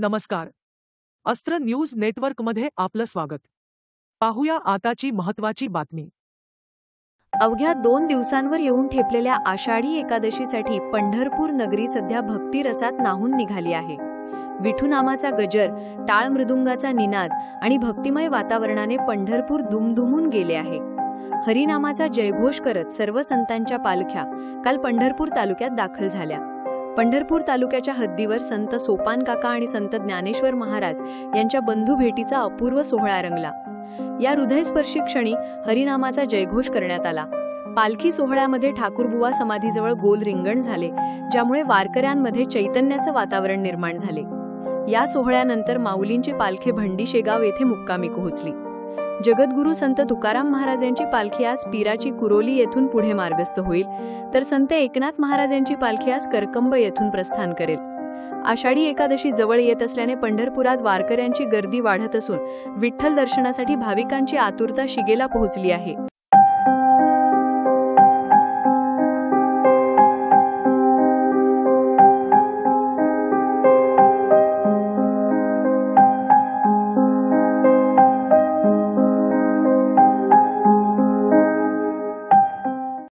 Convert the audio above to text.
नमस्कार. अस्त्र न्यूज नेटवर्कमध्ये आपलं स्वागत. पाहूया आताची महत्त्वाची बातमी. अवघ्या 2 दिवसांवर येऊन ठेपलेल्या आषाढी एकादशीसाठी पंढरपूर नगरी सध्या भक्तिरसात न्हाऊन निघाली आहे. विठुनामाचा गजर, टाळ मृदुंगाचा निनाद आणि भक्तिमय वातावरणाने पंढरपूर दुमदुमून गेले आहे. हरिनामाचा जयघोष करत सर्व संतांच्या पालख्या काल पंढरपूर तालुक्यात दाखल झाल्या. पंढरपूर तालुक्याच्या हद्दीवर संत सोपान काका आणि संत ज्ञानेश्वर महाराज यांच्या बंधू भेटीचा अपूर्व सोहळा रंगला. या हृदयस्पर्शी क्षणी हरिनामाचा जयघोष करण्यात आला. पालखी सोहळ्यामध्ये ठाकूरबुवा समाधीजवळ गोल रिंगण झाले, ज्यामुळे वारकऱ्यांमध्ये चैतन्याचं वातावरण निर्माण झाले. या सोहळ्यानंतर माऊलींची पालखी भंडी शेगाव येथे मुक्कामी पोहोचली. जगद्गुरू संत तुकाराम महाराज यांची पालखी आज पीराची कुरोली येथून पुढे मार्गस्थ होईल, तर संत एकनाथ महाराज यांची पालखी आज करकंब येथून प्रस्थान करेल. आषाढी एकादशी जवळ येत असल्याने पंढरपुरात वारकऱ्यांची गर्दी वाढत असून विठ्ठल दर्शनासाठी भाविकांची आतुरता शिगेला पोहोचली आहे.